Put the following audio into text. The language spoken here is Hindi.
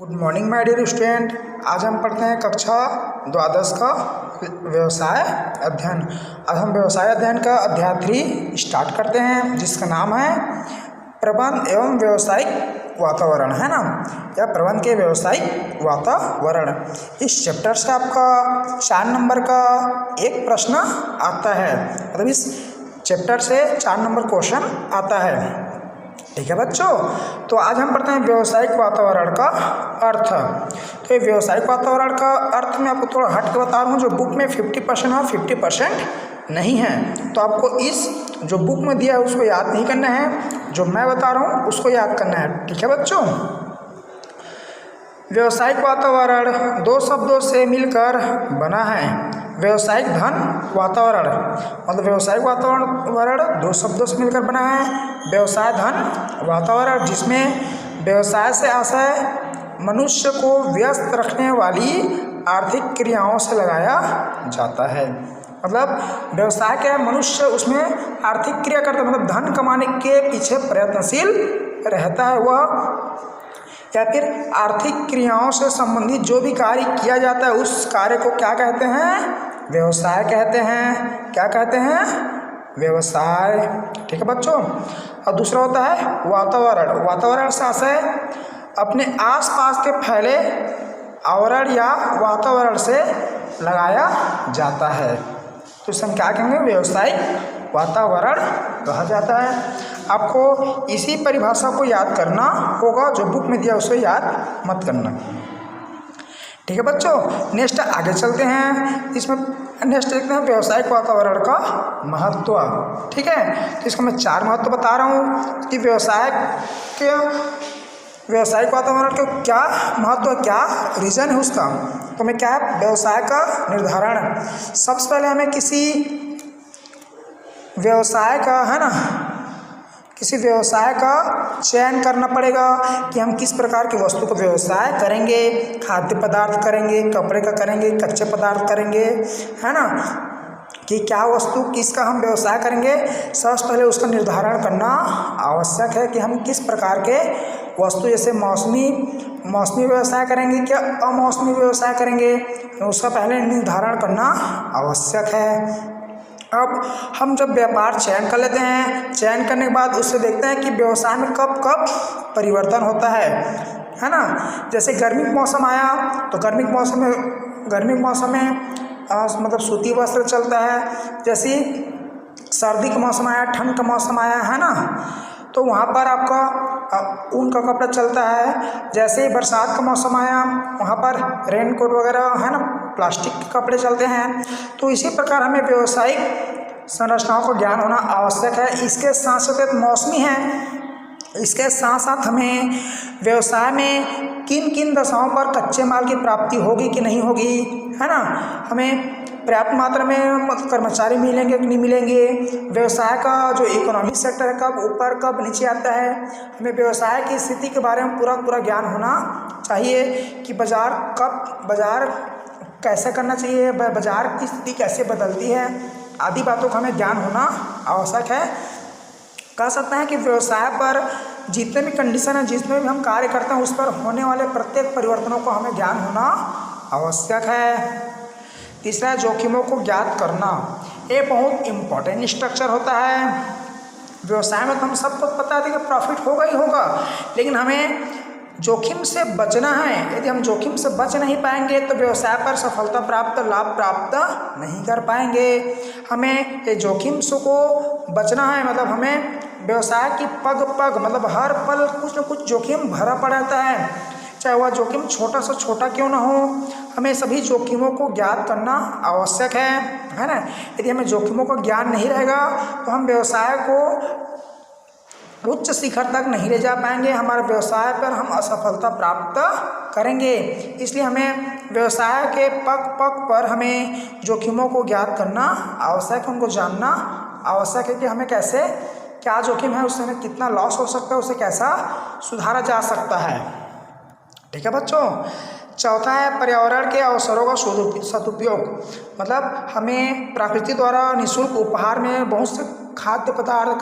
Good morning my dear student. आज हम पढ़ते हैं कक्षा द्वादश का व्यवसाय अध्ययन। आज हम व्यवसाय अध्ययन का अध्याय 3 स्टार्ट करते हैं, जिसका नाम है प्रबंध एवं व्यावसायिक वातावरण, है ना, या प्रबंध के व्यावसायिक वातावरण। इस चैप्टर से आपका 4 नंबर का एक प्रश्न आता है, मतलब इस चैप्टर से 4 नंबर क्वेश्चन आता है। ठीक है बच्चों, तो आज हम पढ़ते हैं व्यावसायिक वातावरण का अर्थ। तो ये व्यावसायिक वातावरण का अर्थ मैं आपको थोड़ा हट के बता रहा हूँ। जो बुक में 50% है 50% नहीं है, तो आपको इस जो बुक में दिया है उसको याद नहीं करना है, जो मैं बता रहा हूँ उसको याद करना है। ठीक है बच्चों, व्यावसायिक वातावरण 2 शब्दों से मिलकर बना है। व्यावसायिक धन वातावरण, मतलब व्यावसायिक वातावरण 2 शब्दों से मिलकर बना है। व्यवसाय धन वातावरण, जिसमें व्यवसाय से आशय मनुष्य को व्यस्त रखने वाली आर्थिक क्रियाओं से लगाया जाता है। मतलब व्यवसाय क्या है, मनुष्य उसमें आर्थिक क्रिया करता है, मतलब धन कमाने के पीछे प्रयत्नशील रहता है वह, या फिर आर्थिक क्रियाओं से संबंधित जो भी कार्य किया जाता है उस कार्य को क्या कहते हैं, व्यवसाय कहते हैं। क्या कहते हैं, व्यवसाय। ठीक है बच्चों। और दूसरा होता है वातावरण। वातावरण से आशय अपने आसपास के फैले आवरण या वातावरण से लगाया जाता है, तो इसे हम क्या कहेंगे, व्यवसायिक वातावरण कहा जाता है। आपको इसी परिभाषा को याद करना होगा, जो बुक में दिया उसे याद मत करना। ठीक है बच्चों, नेक्स्ट आगे चलते हैं। इसमें नेक्स्ट देखते हैं व्यावसायिक वातावरण का महत्व। ठीक है, तो इसका मैं 4 महत्व बता रहा हूँ कि व्यावसायिक वातावरण का क्या महत्व है, क्या रीज़न है उसका। तो मैं क्या है, व्यवसाय का निर्धारण। सबसे पहले हमें किसी व्यवसाय का, है ना, किसी व्यवसाय का चयन करना पड़ेगा कि हम किस प्रकार की वस्तु का व्यवसाय करेंगे। खाद्य पदार्थ करेंगे, कपड़े का करेंगे, कच्चे पदार्थ करेंगे, है ना, कि क्या वस्तु किसका हम व्यवसाय करेंगे। सबसे पहले उसका निर्धारण करना आवश्यक है कि हम किस प्रकार के वस्तु, जैसे मौसमी व्यवसाय करेंगे क्या अमौसमी व्यवसाय करेंगे, तो उसका पहले निर्धारण करना आवश्यक है। अब हम जब व्यापार चयन कर लेते हैं, चयन करने के बाद उससे देखते हैं कि व्यवसाय में कब कब परिवर्तन होता है ना। जैसे गर्मी का मौसम आया तो गर्मी के मौसम में मतलब सूती वस्त्र चलता है। जैसे सर्दी का मौसम आया, ठंड का मौसम आया, है ना, तो वहाँ पर आपका ऊन का कपड़ा चलता है। जैसे बरसात का मौसम आया वहाँ पर रेनकोट वगैरह, है ना, प्लास्टिक के कपड़े चलते हैं। तो इसी प्रकार हमें व्यावसायिक संरचनाओं का ज्ञान होना आवश्यक है। इसके साथ साथ मौसमी है, इसके साथ साथ हमें व्यवसाय में किन किन दशाओं पर कच्चे माल की प्राप्ति होगी कि नहीं होगी, है ना, हमें पर्याप्त मात्रा में कर्मचारी मिलेंगे कि नहीं मिलेंगे, व्यवसाय का जो इकोनॉमिक सेक्टर है कब ऊपर कब नीचे आता है। हमें व्यवसाय की स्थिति के बारे में पूरा ज्ञान होना चाहिए कि बाजार कैसे करना चाहिए, बाजार की स्थिति कैसे बदलती है, आदि बातों का हमें ज्ञान होना आवश्यक है। कह सकते हैं कि व्यवसाय पर जितने भी कंडीशन है, जितने भी हम कार्य करते हैं उस पर होने वाले प्रत्येक परिवर्तनों को हमें ज्ञान होना आवश्यक है। तीसरा, जोखिमों को ज्ञात करना। ये बहुत इम्पोर्टेंट स्ट्रक्चर होता है। व्यवसाय में तो हम सबको पता है कि प्रॉफिट होगा ही होगा, लेकिन हमें जोखिम से बचना है। यदि हम जोखिम से बच नहीं पाएंगे तो व्यवसाय पर सफलता प्राप्त, लाभ प्राप्त नहीं कर पाएंगे। हमें ये जोखिम से को बचना है, मतलब हमें व्यवसाय की पग मतलब हर पल कुछ न कुछ जोखिम भरा पड़ा रहता है, चाहे वह जोखिम छोटा से छोटा क्यों ना हो। हमें सभी जोखिमों को ज्ञात करना आवश्यक है ना। यदि हमें जोखिमों का ज्ञान नहीं रहेगा तो हम व्यवसाय को उच्च शिखर तक नहीं ले जा पाएंगे, हमारे व्यवसाय पर हम असफलता प्राप्त करेंगे। इसलिए हमें व्यवसाय के पग पर हमें जोखिमों को ज्ञात करना आवश्यक है, उनको जानना आवश्यक है कि हमें कैसे, क्या जोखिम है, उससे हमें कितना लॉस हो सकता है, उसे कैसा सुधारा जा सकता है। ठीक है बच्चों। चौथा है पर्यावरण के अवसरों का सदुपयोग। मतलब हमें प्रकृति द्वारा निःशुल्क उपहार में बहुत से खाद्य पदार्थ